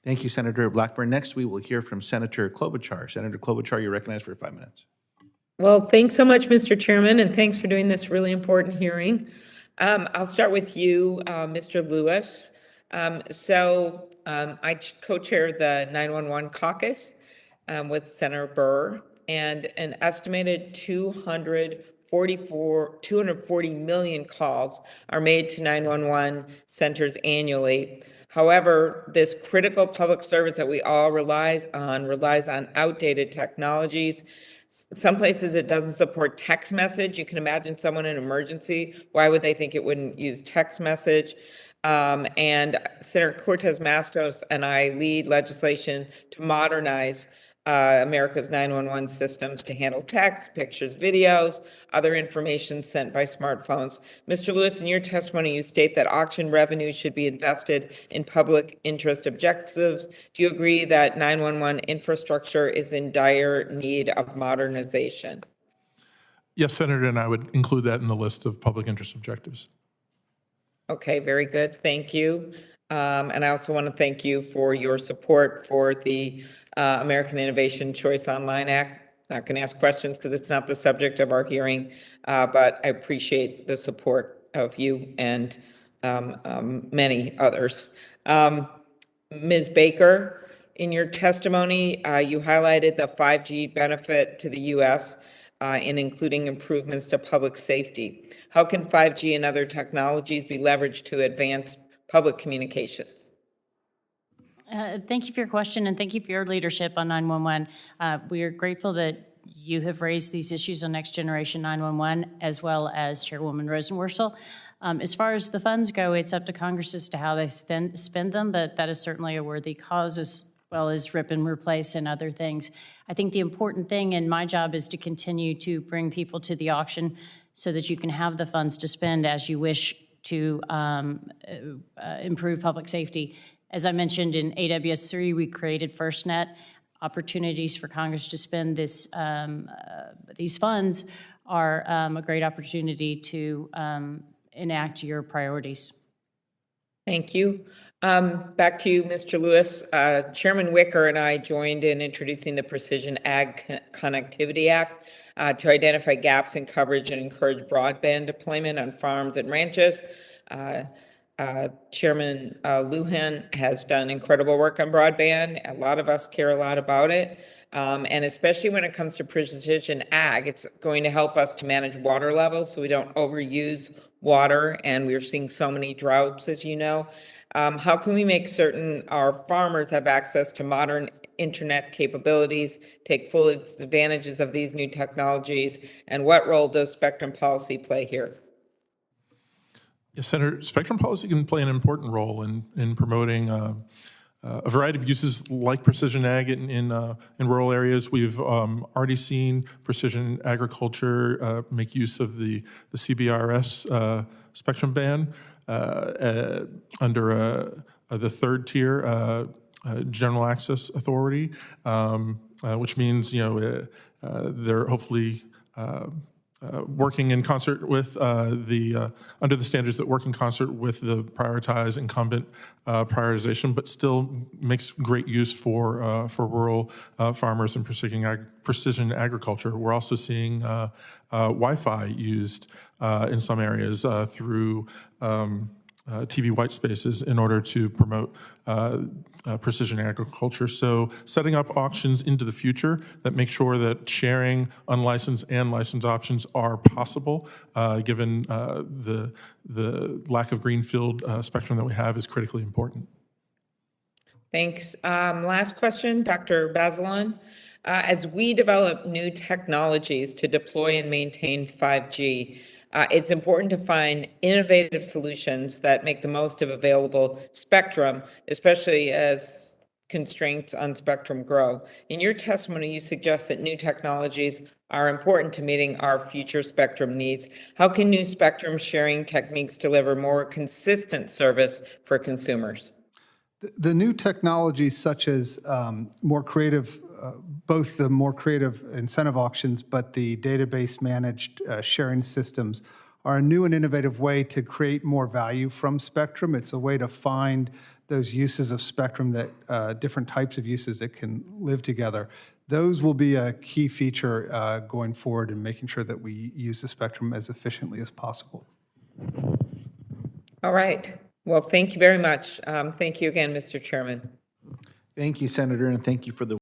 Thank you, Senator Blackburn. Next, we will hear from Senator Klobuchar. Senator Klobuchar, you're recognized for 5 minutes. Well, thanks so much, Mr. Chairman, and thanks for doing this really important hearing. I'll start with you, Mr. Lewis. I co-chair the 911 caucus with Senator Burr, and an estimated 240 million calls are made to 911 centers annually. However, this critical public service that we all relies on outdated technologies. Some places it doesn't support text message. You can imagine someone in an emergency. Why would they think it wouldn't use text message? And Senator Cortez Masto and I lead legislation to modernize America's 911 systems to handle text, pictures, videos, other information sent by smartphones. Mr. Lewis, in your testimony, you state that auction revenue should be invested in public interest objectives. Do you agree that 911 infrastructure is in dire need of modernization? Yes, Senator, and I would include that in the list of public interest objectives. Okay, very good. Thank you. And I also want to thank you for your support for the American Innovation Choice Online Act. Not going to ask questions because it's not the subject of our hearing, but I appreciate the support of you and many others. Ms. Baker, in your testimony, you highlighted the 5G benefit to the U.S. In including improvements to public safety. How can 5G and other technologies be leveraged to advance public communications? Thank you for your question, and thank you for your leadership on 911. We are grateful that you have raised these issues on Next Generation 911, as well as Chairwoman Rosenworcel. As far as the funds go, it's up to Congress as to how they spend them, but that is certainly a worthy cause, as well as rip and replace and other things. I think the important thing in my job is to continue to bring people to the auction so that you can have the funds to spend as you wish to improve public safety. As I mentioned in AWS3, we created FirstNet. Opportunities for Congress to spend these funds are a great opportunity to enact your priorities. Thank you. Back to you, Mr. Lewis. Chairman Wicker and I joined in introducing the Precision Ag Connectivity Act to identify gaps in coverage and encourage broadband deployment on farms and ranches. Chairman Lujan has done incredible work on broadband. A lot of us care a lot about it. And especially when it comes to precision ag, it's going to help us to manage water levels so we don't overuse water. And we're seeing so many droughts, as you know. How can we make certain our farmers have access to modern internet capabilities, take full advantages of these new technologies, and what role does spectrum policy play here? Yes, Senator, spectrum policy can play an important role in promoting a variety of uses like precision ag in rural areas. We've already seen precision agriculture make use of the CBRS spectrum band under the third tier general access authority, which means they're hopefully working in concert with under the standards that work in concert with the prioritized incumbent prioritization, but still makes great use for rural farmers and precision agriculture. We're also seeing Wi-Fi used in some areas through TV white spaces in order to promote precision agriculture. So setting up auctions into the future that make sure that sharing unlicensed and licensed options are possible, given the lack of greenfield spectrum that we have, is critically important. Thanks. Last question, Dr. Bazelon. As we develop new technologies to deploy and maintain 5G, it's important to find innovative solutions that make the most of available spectrum, especially as constraints on spectrum grow. In your testimony, you suggest that new technologies are important to meeting our future spectrum needs. How can new spectrum sharing techniques deliver more consistent service for consumers? The new technologies such as more creative, both the more creative incentive auctions, but the database managed sharing systems are a new and innovative way to create more value from spectrum. It's a way to find those uses of spectrum that, different types of uses that can live together. Those will be a key feature going forward in making sure that we use the spectrum as efficiently as possible. All right. Well, thank you very much. Thank you again, Mr. Chairman. Thank you, Senator, and thank you for the